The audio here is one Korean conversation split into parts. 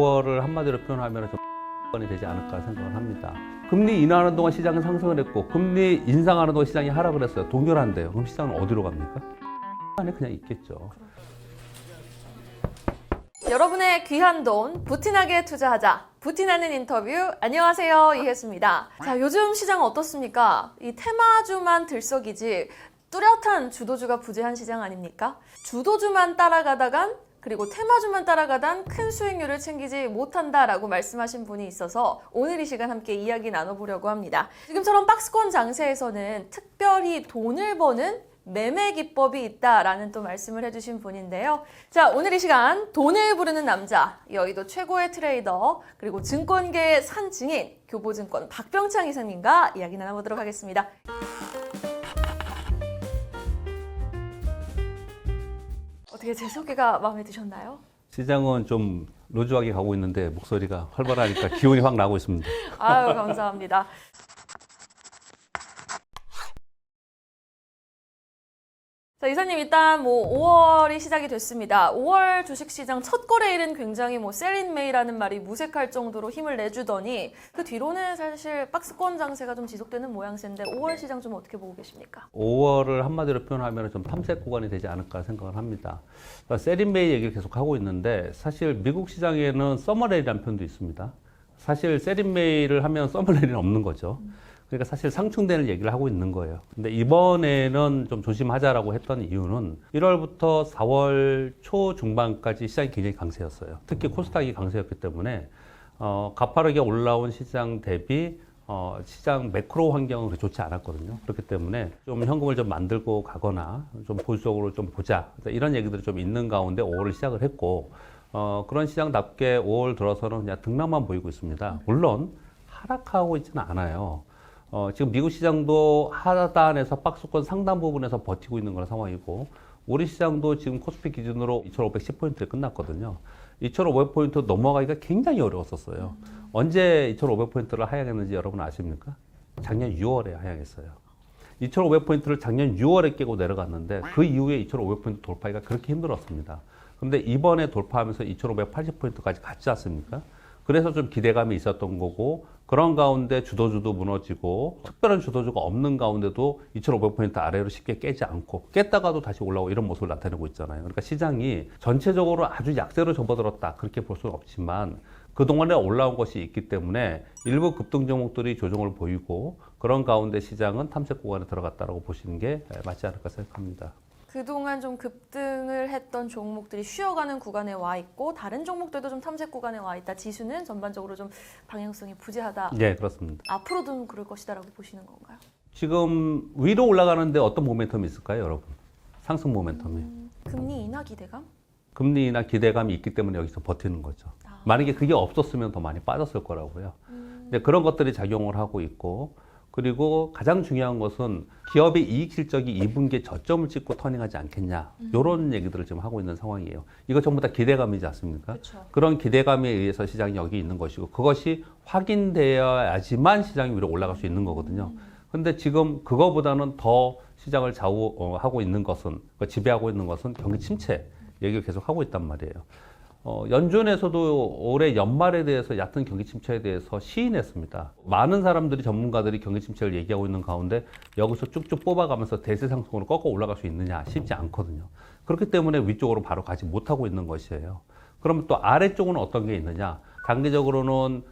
5월을 한마디로 표현하면 좀 이 되지 않을까 생각을 합니다. 금리 인하하는 동안 시장은 상승을 했고 금리 인상하는 동안 시장이 하락을 했어요. 동결한대요. 그럼 시장은 어디로 갑니까? 안에 그냥 있겠죠. 여러분의 귀한 돈 부티나게 투자하자. 부티나는 인터뷰. 안녕하세요, 이혜수입니다. 자, 요즘 시장 어떻습니까? 이 테마주만 들썩이지 뚜렷한 주도주가 부재한 시장 아닙니까? 주도주만 따라가다간 그리고 테마주만 따라가단 큰 수익률을 챙기지 못한다라고 말씀하신 분이 있어서 오늘 이 시간 함께 이야기 나눠보려고 합니다. 지금처럼 박스권 장세에서는 특별히 돈을 버는 매매 기법이 있다라는 또 말씀을 해주신 분인데요. 자, 오늘 이 시간 돈을 부르는 남자, 여의도 최고의 트레이더, 그리고 증권계의 산 증인, 교보증권 박병창 이사님과 이야기 나눠보도록 하겠습니다. 어떻게 제 소개가 마음에 드셨나요? 시장은 좀 루즈하게 가고 있는데 목소리가 활발하니까 기운이 확 나고 있습니다. 아유, 감사합니다. 자, 이사님 일단 5월이 시작이 됐습니다. 5월 주식시장 첫 거래일은 굉장히 셀린메이라는 말이 무색할 정도로 힘을 내주더니 그 뒤로는 사실 박스권 장세가 좀 지속되는 모양새인데 5월 시장 좀 어떻게 보고 계십니까? 5월을 한마디로 표현하면 좀 탐색 구간이 되지 않을까 생각을 합니다. 그러니까 세린메이 얘기를 계속 하고 있는데 사실 미국 시장에는 서머레이라는 표현도 있습니다. 사실 세린메이를 하면 서머레이는 없는 거죠. 그러니까 사실 상충되는 얘기를 하고 있는 거예요. 근데 이번에는 좀 조심하자라고 했던 이유는 1월부터 4월 초 중반까지 시장이 굉장히 강세였어요. 특히 코스닥이 강세였기 때문에 가파르게 올라온 시장 대비 시장 매크로 환경은 그렇게 좋지 않았거든요. 그렇기 때문에 좀 현금을 좀 만들고 가거나 좀 보수적으로 좀 보자, 이런 얘기들이 좀 있는 가운데 5월을 시작을 했고 그런 시장답게 5월 들어서는 그냥 등락만 보이고 있습니다. 물론 하락하고 있지는 않아요. 지금 미국 시장도 하단에서 박스권 상단 부분에서 버티고 있는 그런 상황이고 우리 시장도 지금 코스피 기준으로 2,510포인트에 끝났거든요. 2,500포인트 넘어가기가 굉장히 어려웠었어요. 언제 2,500포인트를 하향했는지 여러분 아십니까? 작년 6월에 하향했어요. 2,500포인트를 작년 6월에 깨고 내려갔는데 그 이후에 2,500포인트 돌파하기가 그렇게 힘들었습니다. 그런데 이번에 돌파하면서 2,580포인트까지 갔지 않습니까? 그래서 좀 기대감이 있었던 거고 그런 가운데 주도주도 무너지고 특별한 주도주가 없는 가운데도 2,500포인트 아래로 쉽게 깨지 않고 깼다가도 다시 올라오고 이런 모습을 나타내고 있잖아요. 그러니까 시장이 전체적으로 아주 약세로 접어들었다 그렇게 볼 수는 없지만 그동안에 올라온 것이 있기 때문에 일부 급등 종목들이 조정을 보이고 그런 가운데 시장은 탐색 구간에 들어갔다고 보시는 게 맞지 않을까 생각합니다. 그동안 좀 급등을 했던 종목들이 쉬어가는 구간에 와 있고 다른 종목들도 좀 탐색 구간에 와 있다. 지수는 전반적으로 좀 방향성이 부재하다. 네, 그렇습니다. 앞으로도 그럴 것이다라고 보시는 건가요? 지금 위로 올라가는데 어떤 모멘텀이 있을까요, 여러분? 상승 모멘텀이. 금리 인하 기대감? 금리 인하 기대감이 있기 때문에 여기서 버티는 거죠. 만약에 그게 없었으면 더 많이 빠졌을 거라고요. 근데 그런 것들이 작용을 하고 있고 그리고 가장 중요한 것은 기업의 이익 실적이 2분기에 저점을 찍고 터닝하지 않겠냐 이런 얘기들을 지금 하고 있는 상황이에요. 이거 전부 다 기대감이지 않습니까? 그쵸. 그런 기대감에 의해서 시장이 여기 있는 것이고 그것이 확인되어야지만 시장이 위로 올라갈 수 있는 거거든요. 근데 지금 그거보다는 더 시장을 좌우하고 있는 것은 지배하고 있는 것은 경기 침체 얘기를 계속 하고 있단 말이에요. 연준에서도 올해 연말에 대해서 얕은 경기 침체에 대해서 시인했습니다. 많은 사람들이 전문가들이 경기 침체를 얘기하고 있는 가운데 여기서 쭉쭉 뽑아가면서 대세 상승으로 꺾어 올라갈 수 있느냐 쉽지 않거든요. 그렇기 때문에 위쪽으로 바로 가지 못하고 있는 것이에요. 그러면 또 아래쪽은 어떤 게 있느냐? 단기적으로는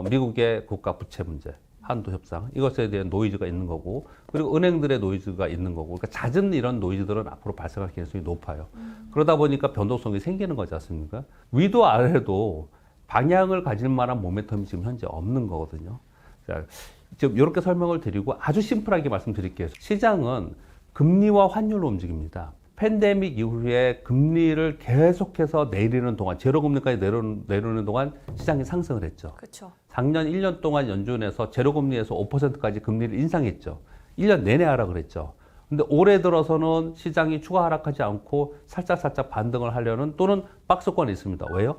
미국의 국가 부채 문제, 한도 협상 이것에 대한 노이즈가 있는 거고 그리고 은행들의 노이즈가 있는 거고 그러니까 잦은 이런 노이즈들은 앞으로 발생할 가능성이 높아요. 그러다 보니까 변동성이 생기는 거지 않습니까? 위도 아래도 방향을 가질 만한 모멘텀이 지금 현재 없는 거거든요. 자, 지금 이렇게 설명을 드리고 아주 심플하게 말씀드릴게요. 시장은 금리와 환율로 움직입니다. 팬데믹 이후에 금리를 계속해서 내리는 동안 제로금리까지 내려오는 동안 시장이 상승을 했죠. 그렇죠. 작년 1년 동안 연준에서 제로금리에서 5%까지 금리를 인상했죠. 1년 내내 하락을 했죠. 근데 올해 들어서는 시장이 추가 하락하지 않고 살짝 반등을 하려는 또는 박스권에 있습니다. 왜요?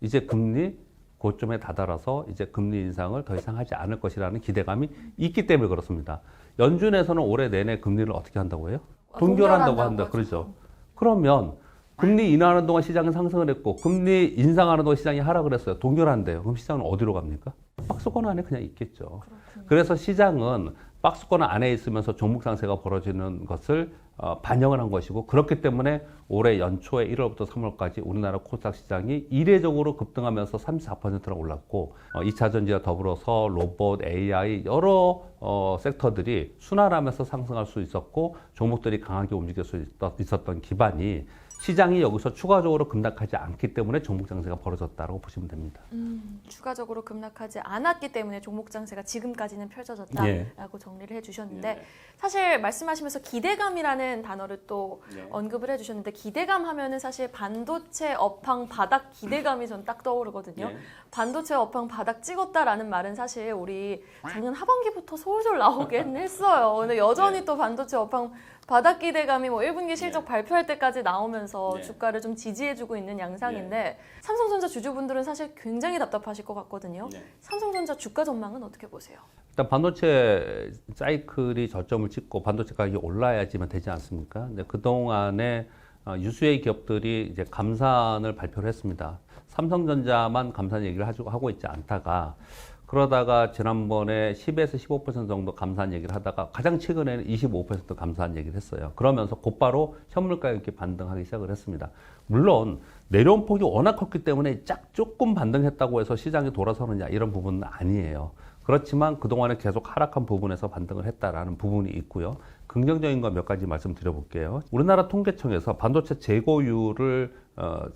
이제 금리 고점에 다다라서 이제 금리 인상을 더 이상 하지 않을 것이라는 기대감이 있기 때문에 그렇습니다. 연준에서는 올해 내내 금리를 어떻게 한다고 해요? 동결한다고 한다. 그러죠. 그러면 금리 인하하는 동안 시장은 상승을 했고 금리 인상하는 동안 시장이 하락을 했어요. 동결한대요. 그럼 시장은 어디로 갑니까? 박스권 안에 그냥 있겠죠. 그래서 시장은 박스권 안에 있으면서 종목 상세가 벌어지는 것을 반영을 한 것이고 그렇기 때문에 올해 연초에 1월부터 3월까지 우리나라 코스닥 시장이 이례적으로 급등하면서 34%나 올랐고 2차 전지와 더불어서 로봇, AI 여러 섹터들이 순환하면서 상승할 수 있었고 종목들이 강하게 움직일 수 있었던 기반이 시장이 여기서 추가적으로 급락하지 않기 때문에 종목 장세가 벌어졌다고 보시면 됩니다. 추가적으로 급락하지 않았기 때문에 종목 장세가 지금까지는 펼쳐졌다라고 예. 정리를 해주셨는데 사실 말씀하시면서 기대감이라는 단어를 또 언급을 해주셨는데 기대감 하면은 사실 반도체 업황 바닥 기대감이 전 딱 떠오르거든요. 반도체 업황 바닥 찍었다라는 말은 사실 우리 작년 하반기부터 솔솔 나오긴 했어요. 근데 여전히 또 반도체 업황 바닥 기대감이 뭐 1분기 실적 발표할 때까지 나오면서 주가를 좀 지지해주고 있는 양상인데 삼성전자 주주분들은 사실 굉장히 답답하실 것 같거든요. 삼성전자 주가 전망은 어떻게 보세요? 일단 반도체 사이클이 저점을 찍고 반도체 가격이 올라야지만 되지 않습니까? 근데 그동안에 유수의 기업들이 이제 감산을 발표를 했습니다. 삼성전자만 감산 얘기를 하고 있지 않다가 그러다가 지난번에 10에서 15% 정도 감산 얘기를 하다가 가장 최근에는 25% 감산 얘기를 했어요. 그러면서 곧바로 현물 가격이 반등하기 시작을 했습니다. 물론 내려온 폭이 워낙 컸기 때문에 조금 반등했다고 해서 시장이 돌아서느냐 이런 부분은 아니에요. 그렇지만 그동안에 계속 하락한 부분에서 반등을 했다라는 부분이 있고요. 긍정적인 거 몇 가지 말씀드려볼게요. 우리나라 통계청에서 반도체 재고율을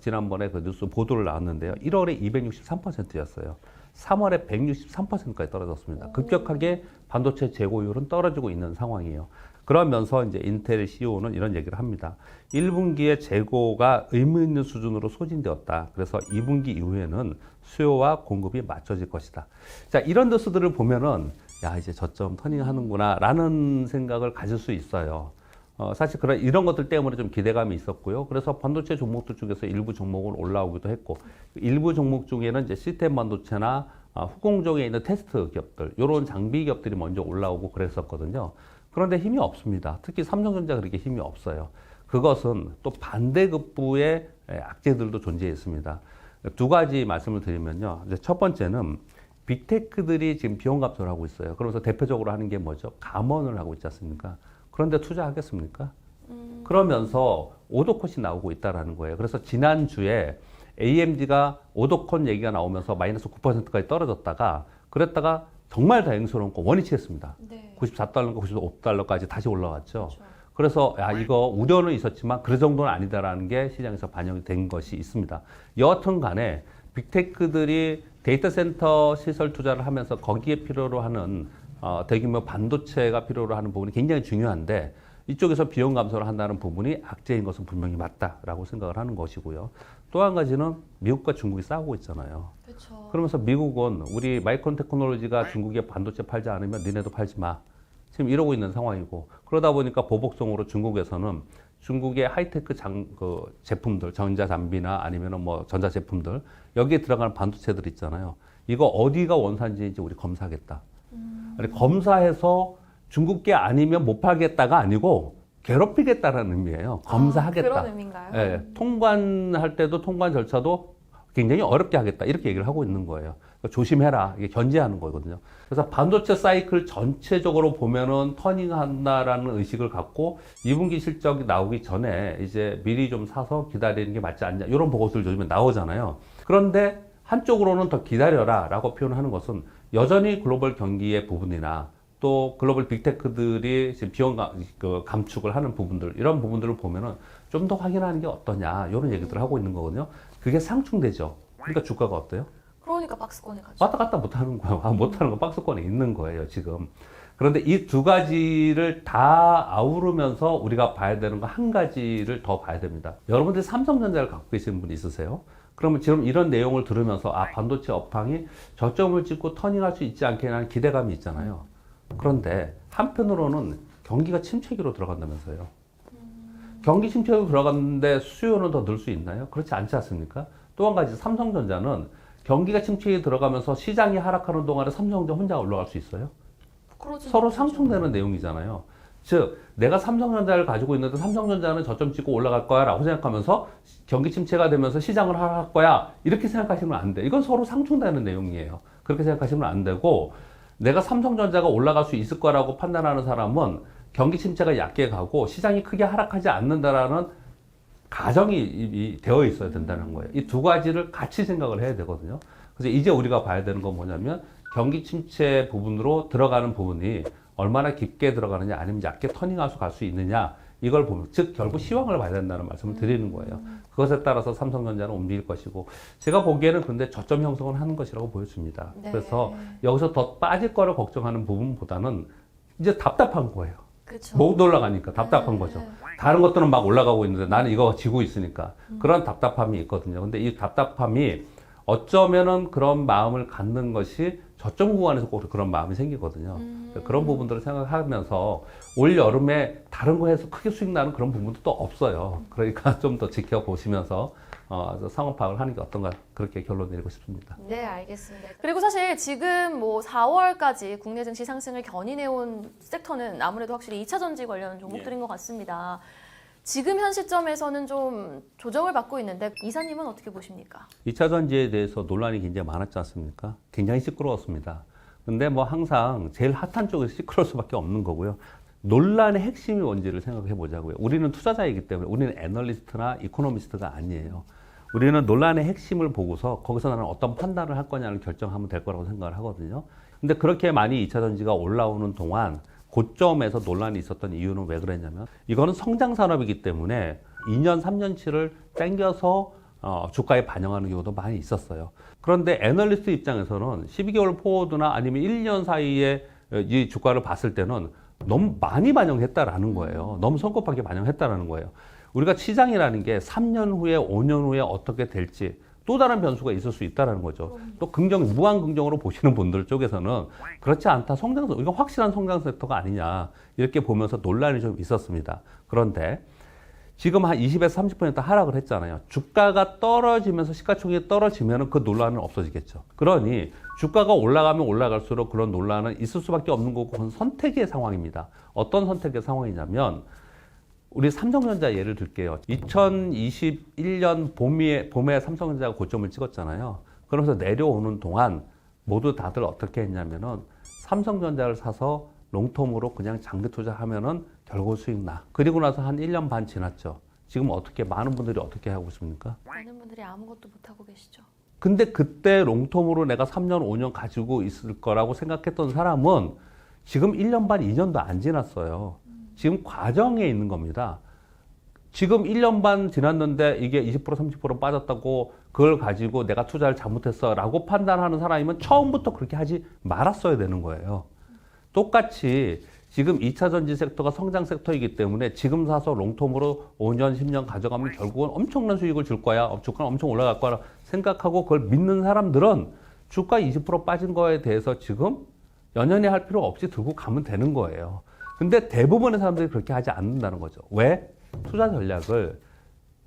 지난번에 그 뉴스 보도를 나왔는데요. 1월에 263%였어요. 3월에 163%까지 떨어졌습니다. 급격하게 반도체 재고율은 떨어지고 있는 상황이에요. 그러면서 이제 인텔 CEO는 이런 얘기를 합니다. 1분기에 재고가 의미 있는 수준으로 소진되었다. 그래서 2분기 이후에는 수요와 공급이 맞춰질 것이다. 자, 이런 뉴스들을 보면은 야, 이제 저점 터닝하는구나 라는 생각을 가질 수 있어요. 사실 이런 것들 때문에 좀 기대감이 있었고요. 그래서 반도체 종목들 중에서 일부 종목은 올라오기도 했고, 일부 종목 중에는 이제 시스템 반도체나 후공정에 있는 테스트 기업들, 이런 장비 기업들이 먼저 올라오고 그랬었거든요. 그런데 힘이 없습니다. 특히 삼성전자 그렇게 힘이 없어요. 그것은 또 반대급부의 악재들도 존재했습니다. 두 가지 말씀을 드리면요. 이제 첫 번째는 빅테크들이 지금 비용 감소를 하고 있어요. 그러면서 대표적으로 하는 게 뭐죠? 감원을 하고 있지 않습니까? 그런데 투자하겠습니까? 그러면서 오더컷이 나오고 있다는 거예요. 그래서 지난주에 AMD가 오더컷 얘기가 나오면서 마이너스 9%까지 떨어졌다가 그랬다가 정말 다행스러운 거 원위치했습니다. 94달러인가 95달러까지 다시 올라왔죠. 그래서 야, 이거 우려는 있었지만 그 정도는 아니다라는 게 시장에서 반영이 된 것이 있습니다. 여하튼 간에 빅테크들이 데이터 센터 시설 투자를 하면서 거기에 필요로 하는 대규모 반도체가 필요로 하는 부분이 굉장히 중요한데 이쪽에서 비용 감소를 한다는 부분이 악재인 것은 분명히 맞다라고 생각을 하는 것이고요. 또 한 가지는 미국과 중국이 싸우고 있잖아요. 그렇죠. 그러면서 미국은 우리 마이크론 테크놀로지가 중국에 반도체 팔지 않으면 니네도 팔지 마. 지금 이러고 있는 상황이고 그러다 보니까 보복성으로 중국에서는 중국의 하이테크 제품들, 전자장비나 아니면 뭐 전자제품들 여기에 들어가는 반도체들 있잖아요. 이거 어디가 원산지인지 우리 검사하겠다. 아니, 검사해서 중국계 아니면 못 팔겠다가 아니고 괴롭히겠다라는 의미예요. 검사하겠다. 그런 의미인가요? 예, 통관할 때도 통관 절차도 굉장히 어렵게 하겠다. 이렇게 얘기를 하고 있는 거예요. 그러니까 조심해라. 이게 견제하는 거거든요. 그래서 반도체 사이클 전체적으로 보면은 터닝한다라는 의식을 갖고 2분기 실적이 나오기 전에 이제 미리 좀 사서 기다리는 게 맞지 않냐. 이런 보고서들 요즘에 나오잖아요. 그런데 한쪽으로는 더 기다려라 라고 표현하는 것은 여전히 글로벌 경기의 부분이나 또 글로벌 빅테크들이 지금 비용 감축을 하는 부분들, 이런 부분들을 보면은 좀 더 확인하는 게 어떠냐, 이런 얘기들을 하고 있는 거거든요. 그게 상충되죠. 그러니까 주가가 어때요? 그러니까 박스권에 가죠. 왔다 갔다 못 하는 거예요. 못 하는 건 박스권에 있는 거예요, 지금. 그런데 이 두 가지를 다 아우르면서 우리가 봐야 되는 거 한 가지를 더 봐야 됩니다. 여러분들이 삼성전자를 갖고 계시는 분 있으세요? 그러면 지금 이런 내용을 들으면서 반도체 업황이 저점을 찍고 터닝할 수 있지 않겠냐는 기대감이 있잖아요. 그런데 한편으로는 경기가 침체기로 들어간다면서요. 경기 침체기로 들어갔는데 수요는 더 늘 수 있나요? 그렇지 않지 않습니까? 또 한 가지 삼성전자는 경기가 침체기에 들어가면서 시장이 하락하는 동안에 삼성전자 혼자 올라갈 수 있어요? 서로 상충되는 내용이잖아요. 즉 내가 삼성전자를 가지고 있는데 삼성전자는 저점 찍고 올라갈 거야 라고 생각하면서 경기 침체가 되면서 시장을 하락할 거야 이렇게 생각하시면 안 돼. 이건 서로 상충되는 내용이에요. 그렇게 생각하시면 안 되고 내가 삼성전자가 올라갈 수 있을 거라고 판단하는 사람은 경기 침체가 얕게 가고 시장이 크게 하락하지 않는다라는 가정이 되어 있어야 된다는 거예요. 이 두 가지를 같이 생각을 해야 되거든요. 그래서 이제 우리가 봐야 되는 건 뭐냐면 경기 침체 부분으로 들어가는 부분이 얼마나 깊게 들어가느냐 아니면 얕게 터닝아웃 갈 수 있느냐 이걸 보면 즉 결국 시황을 봐야 된다는 말씀을 드리는 거예요. 그것에 따라서 삼성전자는 움직일 것이고 제가 보기에는 그런데 저점 형성을 하는 것이라고 보여집니다. 네. 그래서 여기서 더 빠질 거를 걱정하는 부분보다는 이제 답답한 거예요. 그렇죠. 못 올라가니까 답답한 거죠. 다른 것들은 막 올라가고 있는데 나는 이거 지고 있으니까 그런 답답함이 있거든요. 근데 이 답답함이 어쩌면은 그런 마음을 갖는 것이 저점 구간에서 꼭 그런 마음이 생기거든요. 그런 부분들을 생각하면서 올 여름에 다른 거 해서 크게 수익 나는 그런 부분도 또 없어요. 그러니까 좀 더 지켜보시면서 상황 파악을 하는 게 어떤가 그렇게 결론 내리고 싶습니다. 네, 알겠습니다. 그리고 사실 지금 뭐 4월까지 국내 증시 상승을 견인해온 섹터는 아무래도 확실히 2차 전지 관련 종목들인 것 같습니다. 지금 현 시점에서는 좀 조정을 받고 있는데 이사님은 어떻게 보십니까? 2차 전지에 대해서 논란이 굉장히 많았지 않습니까? 굉장히 시끄러웠습니다. 근데 뭐 항상 제일 핫한 쪽에서 시끄러울 수밖에 없는 거고요. 논란의 핵심이 뭔지를 생각해 보자고요. 우리는 투자자이기 때문에 우리는 애널리스트나 이코노미스트가 아니에요. 우리는 논란의 핵심을 보고서 거기서 나는 어떤 판단을 할 거냐를 결정하면 될 거라고 생각을 하거든요. 근데 그렇게 많이 2차 전지가 올라오는 동안 고점에서 논란이 있었던 이유는 왜 그랬냐면 이거는 성장 산업이기 때문에 2년, 3년치를 땡겨서 주가에 반영하는 경우도 많이 있었어요. 그런데 애널리스트 입장에서는 12개월 포워드나 아니면 1년 사이에 이 주가를 봤을 때는 너무 많이 반영했다라는 거예요. 너무 성급하게 반영했다라는 거예요. 우리가 시장이라는 게 3년 후에 5년 후에 어떻게 될지 또 다른 변수가 있을 수 있다라는 거죠. 또 무한 긍정으로 보시는 분들 쪽에서는 그렇지 않다. 이거 확실한 성장 섹터가 아니냐. 이렇게 보면서 논란이 좀 있었습니다. 그런데 지금 한 20에서 30% 하락을 했잖아요. 주가가 떨어지면서 시가총액이 떨어지면 그 논란은 없어지겠죠. 그러니 주가가 올라가면 올라갈수록 그런 논란은 있을 수밖에 없는 거고 그건 선택의 상황입니다. 어떤 선택의 상황이냐면 우리 삼성전자 예를 들게요. 2021년 봄에 삼성전자가 고점을 찍었잖아요. 그러면서 내려오는 동안 모두 다들 어떻게 했냐면은 삼성전자를 사서 롱텀으로 그냥 장기 투자하면은 결국 수익 나. 그리고 나서 한 1년 반 지났죠. 지금 많은 분들이 어떻게 하고 있습니까? 많은 분들이 아무것도 못하고 계시죠. 근데 그때 롱텀으로 내가 3년, 5년 가지고 있을 거라고 생각했던 사람은 지금 1년 반, 2년도 안 지났어요. 지금 과정에 있는 겁니다. 지금 1년 반 지났는데 이게 20% 30% 빠졌다고 그걸 가지고 내가 투자를 잘못했어 라고 판단하는 사람이면 처음부터 그렇게 하지 말았어야 되는 거예요. 똑같이 지금 2차 전지 섹터가 성장 섹터이기 때문에 지금 사서 롱텀으로 5년, 10년 가져가면 결국은 엄청난 수익을 줄 거야. 주가는 엄청 올라갈 거라 생각하고 그걸 믿는 사람들은 주가 20% 빠진 거에 대해서 지금 연연해 할 필요 없이 들고 가면 되는 거예요. 근데 대부분의 사람들이 그렇게 하지 않는다는 거죠. 왜? 투자 전략을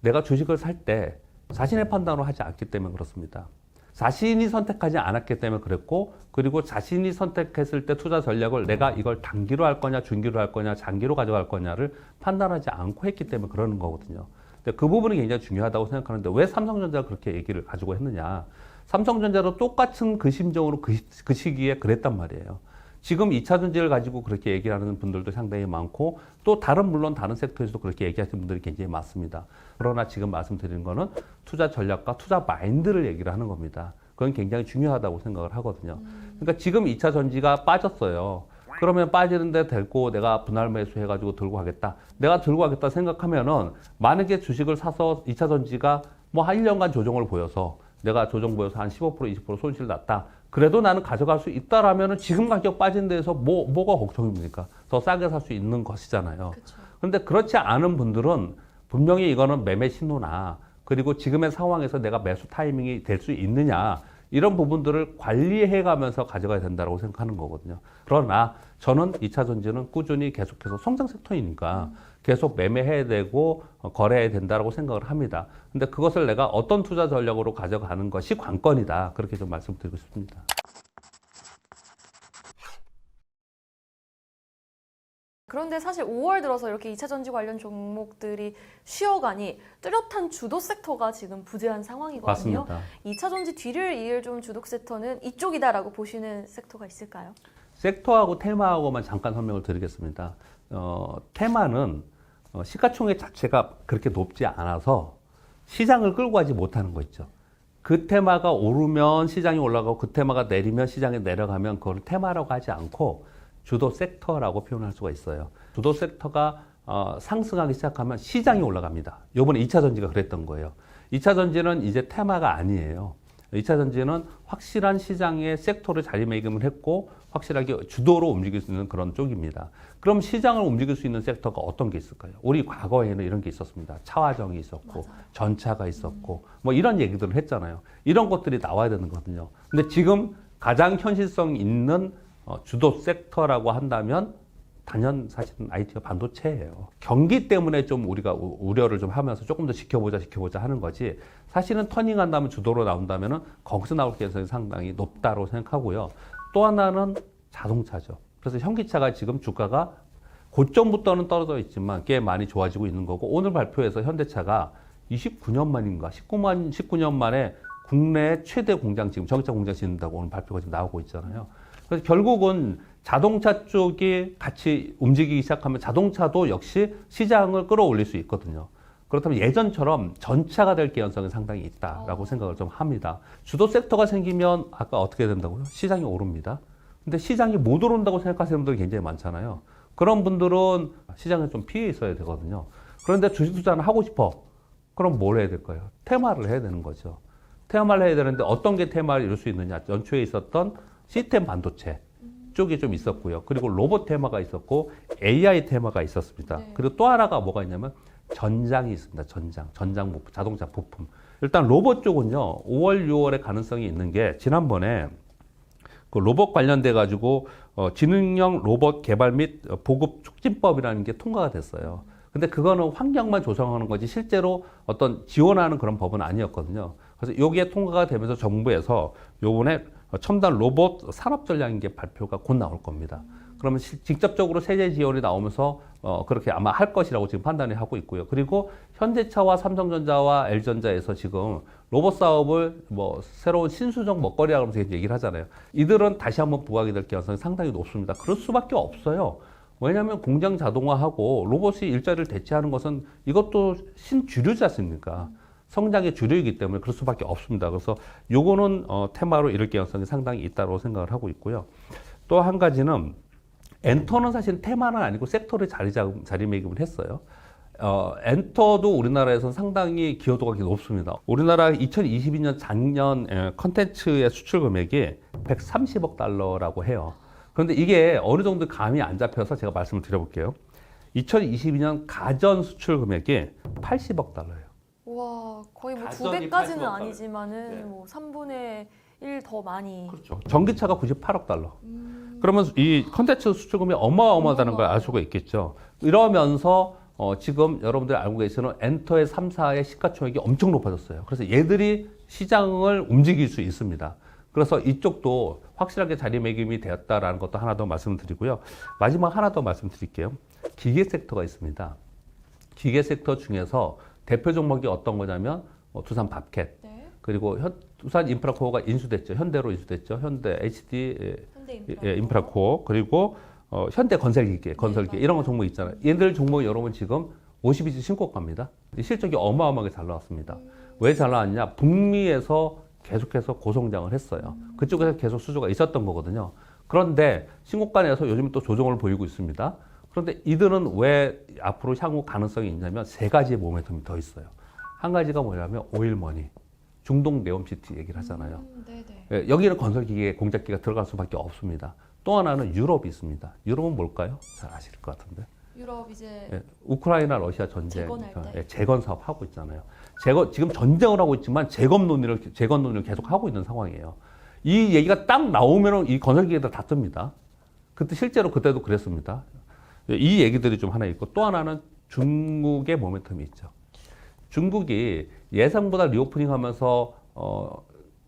내가 주식을 살 때 자신의 판단으로 하지 않기 때문에 그렇습니다. 자신이 선택하지 않았기 때문에 그랬고, 그리고 자신이 선택했을 때 투자 전략을 내가 이걸 단기로 할 거냐, 중기로 할 거냐, 장기로 가져갈 거냐를 판단하지 않고 했기 때문에 그러는 거거든요. 근데 그 부분이 굉장히 중요하다고 생각하는데 왜 삼성전자가 그렇게 얘기를 가지고 했느냐. 삼성전자도 똑같은 그 심정으로 그 시기에 그랬단 말이에요. 지금 2차 전지를 가지고 그렇게 얘기를 하는 분들도 상당히 많고 또 물론 다른 섹터에서도 그렇게 얘기하시는 분들이 굉장히 많습니다. 그러나 지금 말씀드리는 거는 투자 전략과 투자 마인드를 얘기를 하는 겁니다. 그건 굉장히 중요하다고 생각을 하거든요. 그러니까 지금 2차 전지가 빠졌어요. 그러면 빠지는데 되고 내가 분할 매수해가지고 들고 가겠다. 내가 들고 가겠다 생각하면은 만약에 주식을 사서 2차 전지가 뭐 한 1년간 조정을 보여서 내가 조정 보여서 한 15% 20% 손실 났다. 그래도 나는 가져갈 수 있다라면은 지금 가격 빠진 데에서 뭐가 걱정입니까? 더 싸게 살 수 있는 것이잖아요. 그런데 그렇지 않은 분들은 분명히 이거는 매매 신호나 그리고 지금의 상황에서 내가 매수 타이밍이 될 수 있느냐 이런 부분들을 관리해 가면서 가져가야 된다고 생각하는 거거든요. 그러나 저는 2차 전지는 꾸준히 계속해서 성장 섹터이니까 계속 매매해야 되고 거래해야 된다고 생각을 합니다. 근데 그것을 내가 어떤 투자 전략으로 가져가는 것이 관건이다. 그렇게 좀 말씀드리고 싶습니다. 그런데 사실 5월 들어서 이렇게 2차 전지 관련 종목들이 쉬어가니 뚜렷한 주도 섹터가 지금 부재한 상황이거든요. 맞습니다. 2차 전지 뒤를 이을 좀 주도 섹터는 이쪽이다라고 보시는 섹터가 있을까요? 섹터하고 테마하고만 잠깐 설명을 드리겠습니다. 테마는 시가총액 자체가 그렇게 높지 않아서 시장을 끌고 가지 못하는 거 있죠. 그 테마가 오르면 시장이 올라가고 그 테마가 내리면 시장이 내려가면 그걸 테마라고 하지 않고 주도 섹터라고 표현할 수가 있어요. 주도 섹터가 상승하기 시작하면 시장이 올라갑니다. 이번에 2차 전지가 그랬던 거예요. 2차 전지는 이제 테마가 아니에요. 2차 전지는 확실한 시장의 섹터를 자리매김을 했고 확실하게 주도로 움직일 수 있는 그런 쪽입니다. 그럼 시장을 움직일 수 있는 섹터가 어떤 게 있을까요? 우리 과거에는 이런 게 있었습니다. 차화정이 있었고 맞아요. 전차가 있었고 뭐 이런 얘기들을 했잖아요. 이런 것들이 나와야 되는 거거든요. 근데 지금 가장 현실성 있는 주도 섹터라고 한다면 단연 사실은 IT와 반도체예요. 경기 때문에 좀 우리가 우려를 좀 하면서 조금 더 지켜보자 하는 거지. 사실은 터닝한다면 주도로 나온다면은 거기서 나올 가능성이 상당히 높다고 생각하고요. 또 하나는 자동차죠. 그래서 현기차가 지금 주가가 고점부터는 떨어져 있지만 꽤 많이 좋아지고 있는 거고 오늘 발표에서 현대차가 29년 만인가 19년 만에 국내 최대 공장 지금 전기차 공장 짓는다고 오늘 발표가 지금 나오고 있잖아요. 그래서 결국은 자동차 쪽이 같이 움직이기 시작하면 자동차도 역시 시장을 끌어올릴 수 있거든요. 그렇다면 예전처럼 전차가 될 개연성이 상당히 있다라고 생각을 좀 합니다. 주도 섹터가 생기면 아까 어떻게 된다고요? 시장이 오릅니다. 근데 시장이 못 오른다고 생각하시는 분들이 굉장히 많잖아요. 그런 분들은 시장에 좀 피해 있어야 되거든요. 그런데 주식 투자는 하고 싶어. 그럼 뭘 해야 될까요? 테마를 해야 되는 거죠. 테마를 해야 되는데 어떤 게 테마를 이룰 수 있느냐. 연초에 있었던 시스템 반도체 쪽이 좀 있었고요. 그리고 로봇 테마가 있었고 AI 테마가 있었습니다. 네. 그리고 또 하나가 뭐가 있냐면 전장이 있습니다. 전장 부품, 자동차 부품. 일단 로봇 쪽은요. 5월, 6월에 가능성이 있는 게 지난번에 그 로봇 관련돼 가지고 지능형 로봇 개발 및 보급 촉진법이라는 게 통과가 됐어요. 근데 그거는 환경만 조성하는 거지 실제로 어떤 지원하는 그런 법은 아니었거든요. 그래서 여기에 통과가 되면서 정부에서 요번에 첨단 로봇 산업 전략인 게 발표가 곧 나올 겁니다. 그러면 직접적으로 세제 지원이 나오면서 그렇게 아마 할 것이라고 지금 판단을 하고 있고요. 그리고 현대차와 삼성전자와 LG전자에서 지금 로봇 사업을 뭐 새로운 신수적 먹거리라고 하면서 얘기를 하잖아요. 이들은 다시 한번 부각이 될 가능성이 상당히 높습니다. 그럴 수밖에 없어요. 왜냐하면 공장 자동화하고 로봇이 일자리를 대체하는 것은 이것도 신주류지 않습니까? 성장의 주류이기 때문에 그럴 수밖에 없습니다. 그래서 요거는 테마로 이룰 가능성이 상당히 있다고 생각을 하고 있고요. 또 한 가지는 엔터는 사실 테마는 아니고 섹터를 자리매김을 했어요. 엔터도 우리나라에서는 상당히 기여도가 높습니다. 우리나라 2022년 작년 컨텐츠의 수출 금액이 130억 달러라고 해요. 그런데 이게 어느 정도 감이 안 잡혀서 제가 말씀을 드려볼게요. 2022년 가전 수출 금액이 80억 달러예요. 와, 거의 뭐 가전이 9배까지는 80억 아니지만은 네. 뭐 3분의 1 더 많이. 그렇죠. 전기차가 98억 달러. 그러면 이 컨텐츠 수출금이 어마어마하다는 걸 알 수가 있겠죠. 이러면서 지금 여러분들이 알고 계시는 엔터의 3사의 시가총액이 엄청 높아졌어요. 그래서 얘들이 시장을 움직일 수 있습니다. 그래서 이쪽도 확실하게 자리매김이 되었다라는 것도 하나 더 말씀드리고요. 마지막 하나 더 말씀드릴게요. 기계 섹터가 있습니다. 기계 섹터 중에서 대표 종목이 어떤 거냐면 두산 밥캣, 네. 그리고 두산 인프라코어가 인수됐죠. 현대로 인수됐죠. 현대 HD 인프라코어, 그리고 현대 건설기계 이런 거 종목 있잖아요. 얘들 종목 여러분 지금 52주 신고가입니다. 실적이 어마어마하게 잘 나왔습니다. 왜 잘 나왔냐? 북미에서 계속해서 고성장을 했어요. 그쪽에서 계속 수주가 있었던 거거든요. 그런데 신고가 내에서 요즘 또 조정을 보이고 있습니다. 그런데 이들은 왜 앞으로 향후 가능성이 있냐면 세 가지의 모멘텀이 더 있어요. 한 가지가 뭐냐면 오일머니, 중동 네옴시티 얘기를 하잖아요. 네네. 예, 여기는 건설기계, 공작기가 들어갈 수밖에 없습니다. 또 하나는 유럽이 있습니다. 유럽은 뭘까요? 잘 아실 것 같은데. 유럽 이제 예, 우크라이나 러시아 전쟁 재건할 때. 예, 재건 사업 하고 있잖아요. 지금 전쟁을 하고 있지만 재건 논의를 계속 하고 있는 상황이에요. 이 얘기가 딱 나오면은 이 건설기계들 다 뜹니다. 그때 실제로 그때도 그랬습니다. 예, 이 얘기들이 좀 하나 있고 또 하나는 중국의 모멘텀이 있죠. 중국이 예상보다 리오프닝 하면서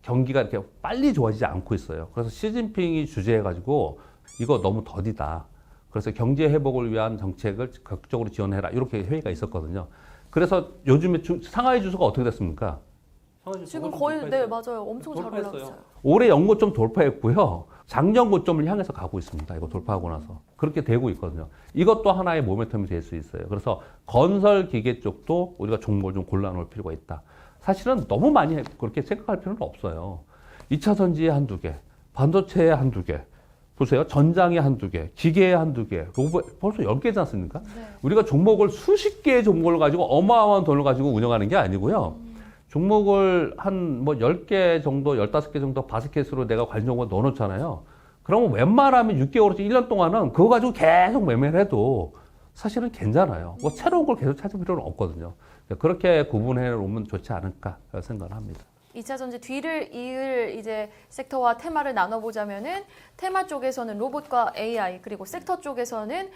경기가 이렇게 빨리 좋아지지 않고 있어요. 그래서 시진핑이 주재해가지고 이거 너무 더디다. 그래서 경제 회복을 위한 정책을 적극적으로 지원해라. 이렇게 회의가 있었거든요. 그래서 요즘에 상하이 지수가 어떻게 됐습니까? 지금 거의 네 맞아요. 엄청 잘 올라갔어요. 올해 연고점 돌파했고요. 작년 고점을 향해서 가고 있습니다. 이거 돌파하고 나서 그렇게 되고 있거든요. 이것도 하나의 모멘텀이 될 수 있어요. 그래서 건설 기계 쪽도 우리가 종목을 좀 골라놓을 필요가 있다. 사실은 너무 많이 그렇게 생각할 필요는 없어요. 2차 전지에 한두 개, 반도체에 한두 개, 보세요. 전장에 한두 개, 기계에 한두 개, 로봇 벌써 10개지 않습니까? 네. 우리가 종목을 수십 개의 종목을 가지고 어마어마한 돈을 가지고 운영하는 게 아니고요. 종목을 한 뭐 10개 정도, 15개 정도 바스켓으로 내가 관련 종목을 넣어놓잖아요. 그러면 웬만하면 6개월에서 1년 동안은 그거 가지고 계속 매매를 해도 사실은 괜찮아요. 뭐 새로운 걸 계속 찾을 필요는 없거든요. 그렇게 구분해 놓으면 좋지 않을까 생각을 합니다. 2차 전지 뒤를 이을 이제 섹터와 테마를 나눠보자면은 테마 쪽에서는 로봇과 AI 그리고 섹터 쪽에서는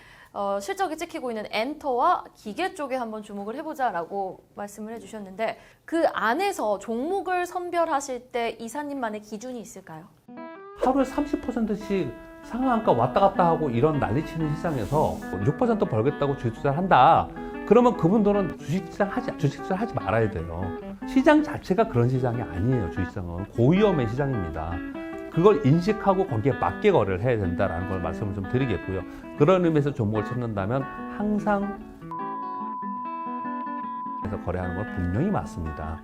실적이 찍히고 있는 엔터와 기계 쪽에 한번 주목을 해보자라고 말씀을 해주셨는데 그 안에서 종목을 선별하실 때 이사님만의 기준이 있을까요? 하루에 30%씩 상한가 왔다 갔다 하고 이런 난리치는 시장에서 6% 벌겠다고 주식 투자를 한다. 그러면 그분들은 주식 투자 하지 말아야 돼요. 시장 자체가 그런 시장이 아니에요. 주식시장은 고위험의 시장입니다. 그걸 인식하고 거기에 맞게 거래를 해야 된다라는 걸 말씀을 좀 드리겠고요. 그런 의미에서 종목을 찾는다면 항상 거래하는 건 분명히 맞습니다.